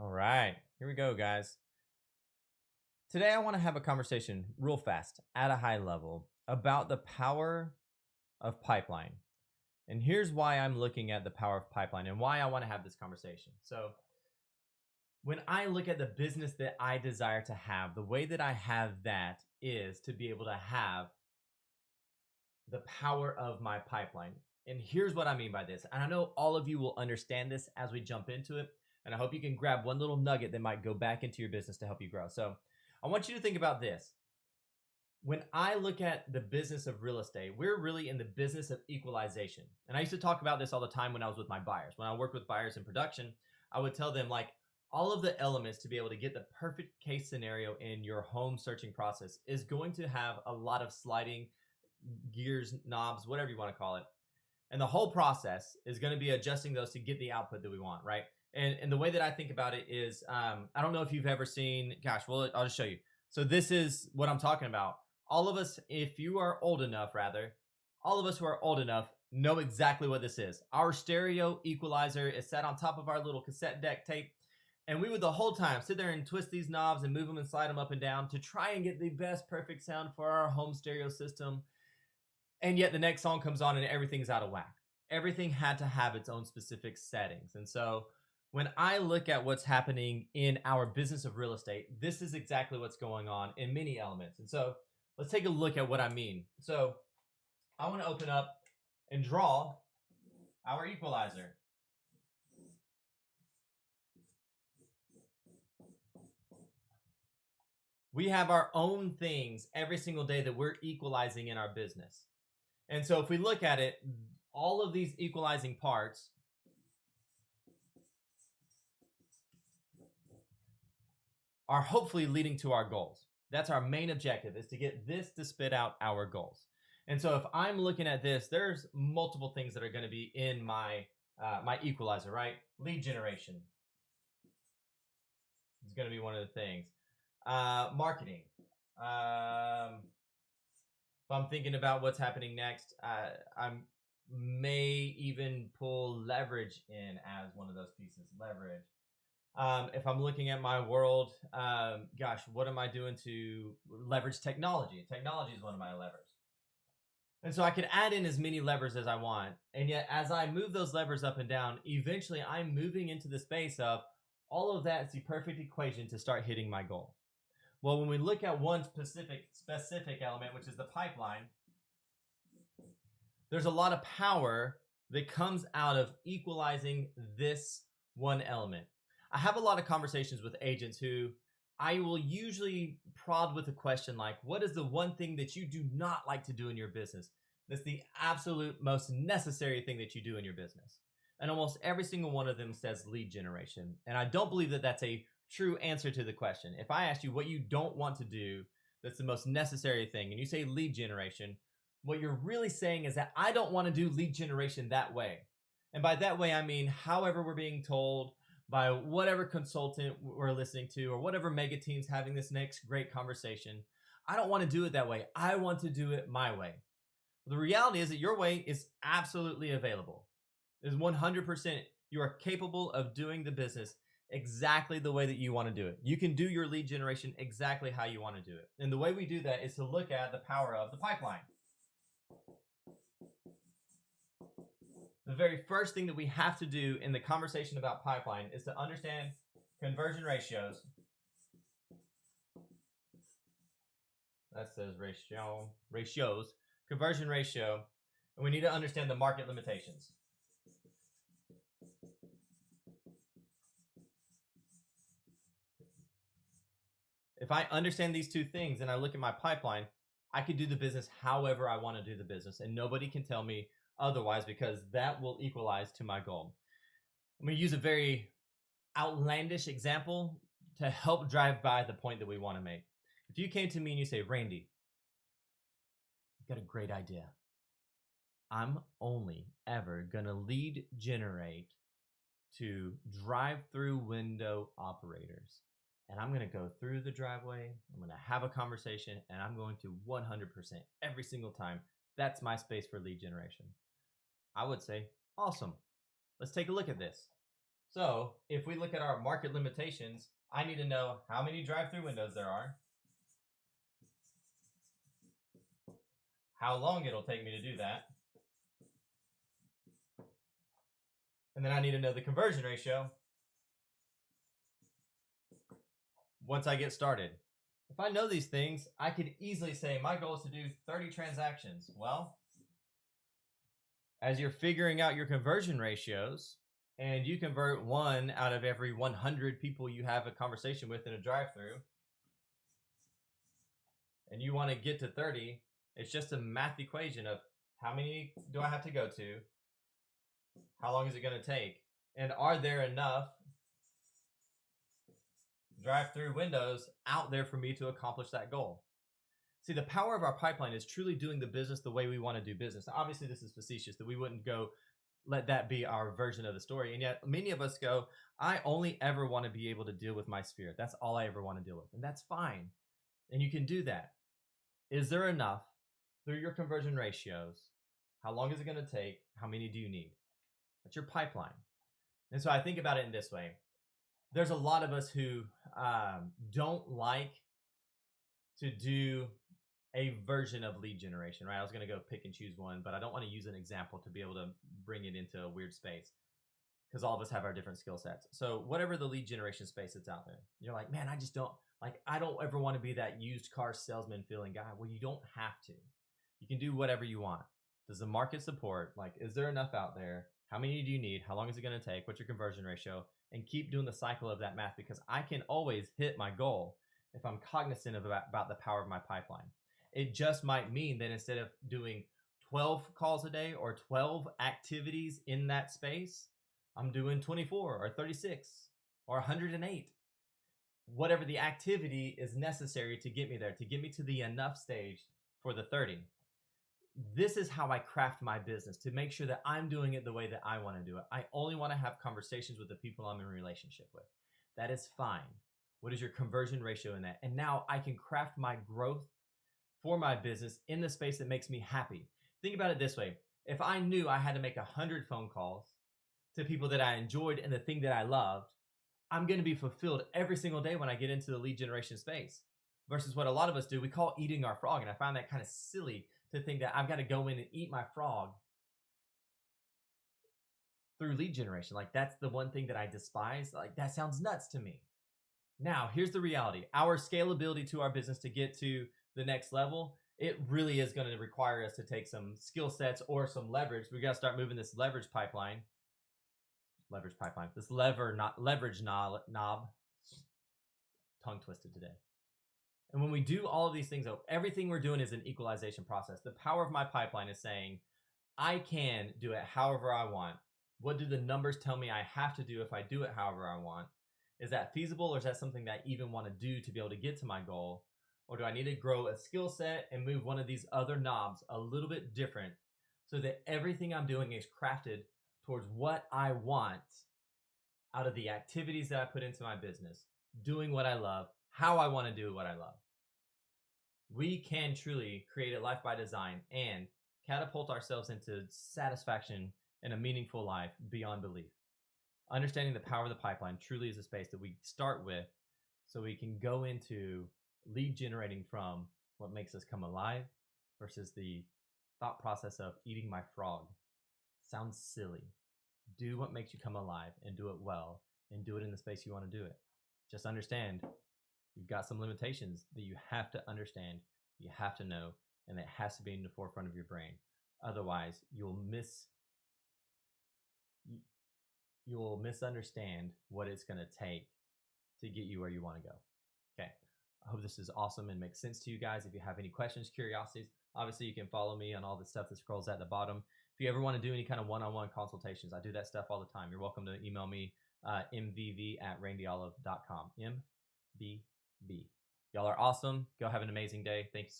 All right, here we go, guys. Today, I want to have a conversation real fast at a high level about the power of pipeline. And here's why I'm looking at the power of pipeline and why I want to have this conversation. So, when I look at the business that I desire to have, the way that I have that is to be able to have the power of my pipeline. And here's what I mean by this. And I know all of you will understand this as we jump into it. And I hope you can grab one little nugget that might go back into your business to help you grow. So I want you to think about this. When I look at the business of real estate, we're really in the business of equalization. And I used to talk about this all the time when I was with my buyers. When I worked with buyers in production, I would tell them like all of the elements to be able to get the perfect case scenario in your home searching process is going to have a lot of sliding gears, knobs, whatever you want to call it. And the whole process is going to be adjusting those to get the output that we want, right? And the way that I think about it is, I don't know if you've ever seen, gosh, well, I'll just show you. So this is what I'm talking about. All of us, if you are old enough, rather, all of us who are old enough know exactly what this is. Our stereo equalizer is set on top of our little cassette deck tape. And we would the whole time sit there and twist these knobs and move them and slide them up and down to try and get the best perfect sound for our home stereo system. And yet the next song comes on and everything's out of whack. Everything had to have its own specific settings. And so when I look at what's happening in our business of real estate, this is exactly what's going on in many elements. And so let's take a look at what I mean. So I want to open up and draw our equalizer. We have our own things every single day that we're equalizing in our business. And so if we look at it, all of these equalizing parts are hopefully leading to our goals. That's our main objective, is to get this to spit out our goals. And so if I'm looking at this, there's multiple things that are going to be in my my equalizer, right? Lead generation is going to be one of the things. Marketing. If I'm thinking about what's happening next, I may even pull leverage in as one of those pieces. Leverage. If I'm looking at my world, gosh, what am I doing to leverage technology? Technology is one of my levers. And so I could add in as many levers as I want. And yet, as I move those levers up and down, eventually I'm moving into the space of all of that is the perfect equation to start hitting my goal. Well, when we look at one specific element, which is the pipeline, there's a lot of power that comes out of equalizing this one element. I have a lot of conversations with agents who I will usually prod with a question like, what is the one thing that you do not like to do in your business? That's the absolute most necessary thing that you do in your business. And almost every single one of them says lead generation. And I don't believe that that's a true answer to the question. If I asked you what you don't want to do, that's the most necessary thing, and you say lead generation, what you're really saying is that I don't want to do lead generation that way. And by that way, I mean however we're being told, by whatever consultant we're listening to, or whatever mega team's having this next great conversation. I don't want to do it that way. I want to do it my way. The reality is that your way is absolutely available. Is 100%. You are capable of doing the business exactly the way that you want to do it. You can do your lead generation exactly how you want to do it. And the way we do that is to look at the power of the pipeline. The very first thing that we have to do in the conversation about pipeline is to understand conversion ratios. That says ratios, conversion ratio, and we need to understand the market limitations. If I understand these two things and I look at my pipeline, I could do the business however I want to do the business, and nobody can tell me otherwise, because that will equalize to my goal. I'm going to use a very outlandish example to help drive by the point that we want to make. If you came to me and you say, Randy, I've got a great idea. I'm only ever going to lead generate to drive-through window operators. And I'm going to go through the driveway, I'm going to have a conversation, and I'm going to 100% every single time. That's my space for lead generation. I would say, awesome. Let's take a look at this. So if we look at our market limitations, I need to know how many drive-through windows there are, how long it'll take me to do that, and then I need to know the conversion ratio once I get started. If I know these things, I could easily say my goal is to do 30 transactions. Well, as you're figuring out your conversion ratios, and you convert 1 out of every 100 people you have a conversation with in a drive-through, and you want to get to 30, it's just a math equation of how many do I have to go to, how long is it going to take, and are there enough drive-through windows out there for me to accomplish that goal? See, the power of our pipeline is truly doing the business the way we want to do business. Now, obviously, this is facetious, that we wouldn't go let that be our version of the story. And yet many of us go, I only ever want to be able to deal with my sphere. That's all I ever want to deal with. And that's fine. And you can do that. Is there enough through your conversion ratios? How long is it going to take? How many do you need? That's your pipeline. And so I think about it in this way. There's a lot of us who don't like to do a version of lead generation, right? I was going to go pick and choose one, but I don't want to use an example to be able to bring it into a weird space, because all of us have our different skill sets. So whatever the lead generation space that's out there, you're like, man, I don't ever want to be that used car salesman feeling guy. Well, you don't have to. You can do whatever you want. Does the market support? Like, is there enough out there? How many do you need? How long is it going to take? What's your conversion ratio? And keep doing the cycle of that math, because I can always hit my goal if I'm cognizant about the power of my pipeline. It just might mean that instead of doing 12 calls a day or 12 activities in that space, I'm doing 24 or 36 or 108. Whatever the activity is necessary to get me there, to get me to the enough stage for the 30. This is how I craft my business, to make sure that I'm doing it the way that I want to do it. I only want to have conversations with the people I'm in a relationship with. That is fine. What is your conversion ratio in that? And now I can craft my growth for my business in the space that makes me happy. Think about it this way. If I knew I had to make 100 phone calls to people that I enjoyed and the thing that I loved, I'm going to be fulfilled every single day when I get into the lead generation space. Versus what a lot of us do, we call eating our frog. And I find that kind of silly to think that I've got to go in and eat my frog through lead generation. Like, that's the one thing that I despise. Like, that sounds nuts to me. Now, here's the reality. Our scalability to our business to get to the next level, it really is going to require us to take some skill sets or some leverage. We got to start moving this leverage pipeline. This leverage knob. Tongue twisted today. And when we do all of these things, everything we're doing is an equalization process. The power of my pipeline is saying, I can do it however I want. What do the numbers tell me I have to do if I do it however I want? Is that feasible, or is that something that I even want to do to be able to get to my goal? Or do I need to grow a skill set and move one of these other knobs a little bit different so that everything I'm doing is crafted towards what I want out of the activities that I put into my business, doing what I love, how I want to do what I love? We can truly create a life by design and catapult ourselves into satisfaction and a meaningful life beyond belief. Understanding the power of the pipeline truly is a space that we start with so we can go into lead generating from what makes us come alive versus the thought process of eating my frog. Sounds silly. Do what makes you come alive and do it well, and do it in the space you want to do it. Just understand you've got some limitations that you have to understand, you have to know, and it has to be in the forefront of your brain. Otherwise, you'll misunderstand what it's going to take to get you where you want to go. Okay. I hope this is awesome and makes sense to you guys. If you have any questions, curiosities, obviously you can follow me on all the stuff that scrolls at the bottom. If you ever want to do any kind of one-on-one consultations, I do that stuff all the time. You're welcome to email me, mvv@randyolive.com. MBB. Y'all are awesome. Go have an amazing day. Thank you.